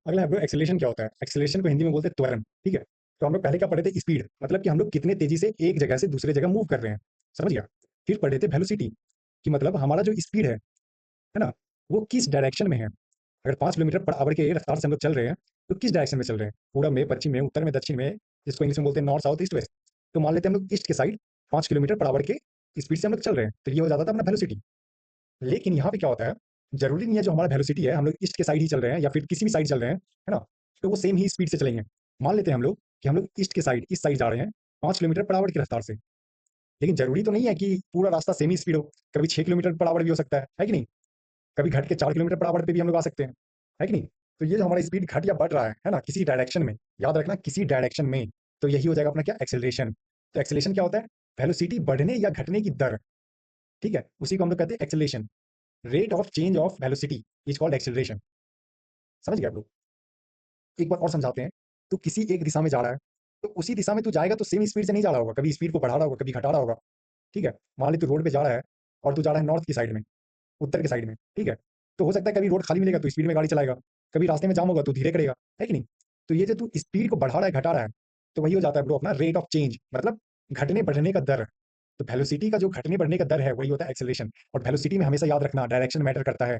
अगला है bro acceleration क्या होता है? एक्सेलरेशन को हिंदी में बोलते हैं त्वरण, ठीक है? तो हम लोग पहले क्या पढ़े थे? स्पीड, मतलब कि हम लोग कितने तेजी से एक जगह से दूसरे जगह मूव कर रहे हैं, समझ गया? फिर पढ़े थे वेलोसिटी, कि मतलब हमारा जो स्पीड है ना? वो किस डायरेक्शन में है? अगर 5 किलोमीटर पर आवर के रफ्तार से हम लोग चल रहे हैं, तो किस डायरेक्शन में चल रहे हैं? पूरब में, पश्चिम में, उत्तर में, दक्षिण में, जिसको इंग्लिश में बोलते हैं नॉर्थ, साउथ, ईस्ट, वेस्ट। तो मान लेते हैं हम लोग ईस्ट के साइड 5 किलोमीटर पर आवर के स्पीड से हम लोग चल रहे हैं, तो ये हो जाता था अपना वेलोसिटी। लेकिन यहाँ पे क्या होता है, ज़रूरी नहीं है जो हमारा वेलोसिटी है, हम लोग ईस्ट के साइड ही चल रहे हैं या फिर किसी भी साइड चल रहे हैं, है ना? तो वो सेम ही स्पीड से चलेंगे। मान लेते हैं हम लोग कि हम लोग ईस्ट के साइड, इस साइड जा रहे हैं 5 किलोमीटर पर आवर की रफ्तार से। लेकिन ज़रूरी तो नहीं है कि पूरा रास्ता सेम ही स्पीड हो, कभी 6 किलोमीटर पर आवर भी हो सकता है कि नहीं? कभी घट के 4 किलोमीटर पर आवर पे भी हम लोग आ सकते हैं, है कि नहीं? तो ये जो हमारा स्पीड घट या बढ़ रहा है ना? किसी डायरेक्शन में, याद रखना किसी डायरेक्शन में, तो यही हो जाएगा अपना क्या? एक्सेलरेशन। तो एक्सेलरेशन क्या होता है? वेलोसिटी बढ़ने या घटने की दर, ठीक है? उसी को हम लोग कहते हैं acceleration. Rate of change of velocity is called acceleration. समझ गए आप लोग? एक बार और समझाते हैं। तू किसी एक दिशा में जा रहा है, तो उसी दिशा में तू जाएगा तो सेम स्पीड से नहीं जा रहा होगा, कभी स्पीड को बढ़ा रहा होगा, कभी घटा रहा होगा, ठीक है? मान ले तू रोड पे जा रहा है और तू जा रहा है नॉर्थ की साइड में, उत्तर की साइड में, ठीक है? तो हो सकता है कभी रोड खाली मिलेगा तो स्पीड में गाड़ी चलाएगा, कभी रास्ते में जाम होगा तो धीरे करेगा, है कि नहीं? तो ये जो तू स्पीड को बढ़ा रहा है, घटा रहा है, तो वही हो जाता है ब्रो अपना रेट ऑफ चेंज, मतलब घटने बढ़ने का दर। तो वेलोसिटी का जो घटने बढ़ने का दर है वही होता है एक्सेलरेशन। और वेलोसिटी में हमेशा याद रखना डायरेक्शन मैटर करता है।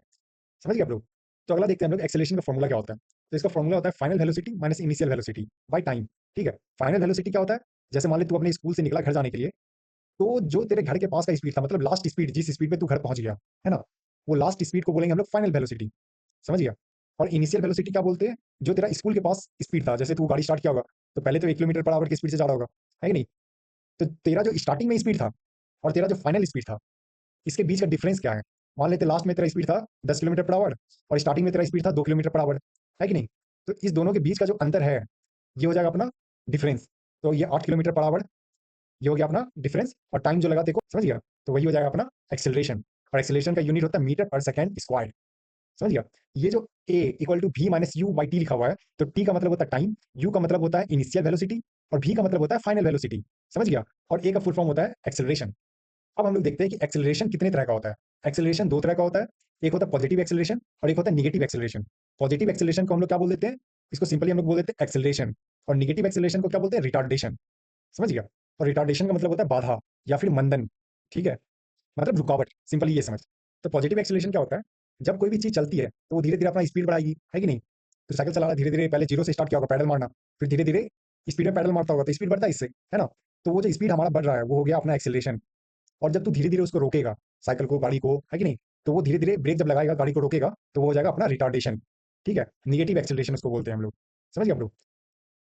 समझ गए आप लोग? तो अगला देखते हैं हम लोग एक्सेलरेशन का फॉर्मूला क्या होता है। तो इसका फॉर्मूला होता है final velocity minus initial velocity by time, ठीक है? फाइनल वेलोसिटी क्या होता है? जैसे मान ले तू अपने स्कूल से निकला घर जाने के लिए, तो जो तेरे घर के पास का स्पीड था, मतलब लास्ट स्पीड जिस स्पीड पे तू घर पहुंच गया, है ना? वो लास्ट स्पीड को बोलेंगे हम लोग फाइनल वेलोसिटी। समझ गया? और इनिशियल वेलोसिटी क्या बोलते हैं? जो तेरा स्कूल के पास स्पीड था, जैसे तू गाड़ी स्टार्ट किया होगा, तो पहले तो 1 किलोमीटर पर आवर की स्पीड से जा रहा होगा, है कि नहीं? तो तेरा जो स्टार्टिंग में स्पीड था और तेरा जो फाइनल स्पीड था, इसके बीच का डिफरेंस क्या है? मान लेते लास्ट में तेरा स्पीड था 10 किलोमीटर पर आवर और स्टार्टिंग में तेरा स्पीड था 2 किलोमीटर पर आवर, है कि नहीं? तो इस दोनों के बीच का जो अंतर है, ये हो जाएगा अपना डिफरेंस। तो ये 8 किलोमीटर पर आवर, ये हो गया अपना डिफरेंस, और टाइम जो लगा तेरे को, समझ गया? तो वही हो जाएगा अपना एक्सेलरेशन। और एक्सेलरेशन का यूनिट होता है मीटर पर सेकंड स्क्वायर। समझ गया? ये जो A equal to V minus U by T लिखा हुआ है, तो टी का मतलब होता है टाइम, यू का मतलब होता है इनिशियल वेलोसिटी, और वी का मतलब होता है फाइनल वेलोसिटी। समझ गया? और ए का फुल फॉर्म होता है एक्सेलरेशन। अब हम लोग देखते हैं कि एक्सेलरेशन कितने तरह का होता है। एक्सेलरेशन दो तरह का होता है, एक होता है पॉजिटिव एक्सेलरेशन और एक होता है निगेटिव एक्सेलरेशन। पॉजिटिव एक्सेलरेशन को हम लोग क्या बोल देते हैं? इसको सिंपली हम लोग बोल देते हैं एक्सेलरेशन। और निगेटिव एक्सेलरेशन को क्या बोलते हैं? रिटार्डेशन। समझ गया? और रिटार्डेशन का मतलब होता है बाधा या फिर मंदन, ठीक है? मतलब रुकावट, सिंपली ये समझ। तो पॉजिटिव एक्सेलरेशन क्या होता है? जब कोई भी चीज चलती है तो वो धीरे धीरे अपना स्पीड बढ़ाएगी, है कि नहीं? तो साइकिल चला रहा है, धीरे धीरे पहले जीरो से स्टार्ट किया होगा पैडल मारना, फिर धीरे धीरे स्पीड में पैडल मारता होगा तो स्पीड बढ़ता है इससे, है ना? तो वो जो स्पीड हमारा बढ़ रहा है वो हो गया अपना एक्सेलरेशन। और जब तू धीरे धीरे उसको रोकेगा, साइकिल को, गाड़ी को, है कि नहीं? तो वो धीरे धीरे ब्रेक जब लगाएगा, गाड़ी को रोकेगा, तो वो हो जाएगा अपना रिटार्डेशन। ठीक है? निगेटिव एक्सेलरेशन उसको बोलते हैं हम लोग। समझ गए आप लोग?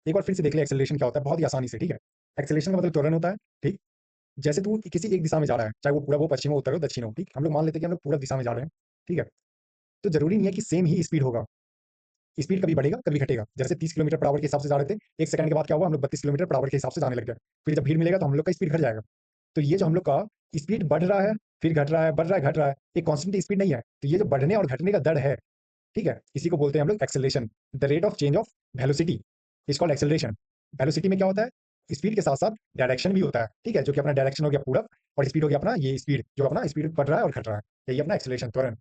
एक बार फिर से देख ले एक्सेलरेशन क्या होता है, बहुत ही आसानी से, ठीक है? एक्सेलरेशन का मतलब त्वरण होता है, ठीक? जैसे तू किसी एक दिशा में जा रहा है, चाहे वो पूरब हो, पश्चिम हो, उत्तर हो, दक्षिण हो, ठीक? हम लोग मान लेते हैं कि हम लोग पूरब दिशा में जा रहे हैं, ठीक है? तो ज़रूरी नहीं है कि सेम ही स्पीड होगा, स्पीड कभी बढ़ेगा, कभी घटेगा। जैसे 30 किलोमीटर पर आवर के हिसाब से जा रहे थे, 1 सेकंड के बाद क्या हुआ, हम लोग 32 किलोमीटर पर आवर के हिसाब से जाने लग गए। फिर जब भीड़ मिलेगा तो हम लोग का स्पीड घट जाएगा। तो ये जो हम लोग का स्पीड बढ़ रहा है, फिर घट रहा है, बढ़ रहा है, घट रहा है, ये कांस्टेंट स्पीड नहीं है। तो ये जो बढ़ने और घटने का दर है, ठीक है? इसी को बोलते हैं हम लोग acceleration. The rate of change of velocity is called acceleration. Velocity में क्या होता है? स्पीड के साथ-साथ डायरेक्शन भी होता है, ठीक है? जो कि अपना डायरेक्शन हो गया पूरब, और स्पीड हो गया अपना ये स्पीड, जो अपना स्पीड बढ़ रहा है और घट रहा है। यही अपना एक्सेलरेशन, त्वरण।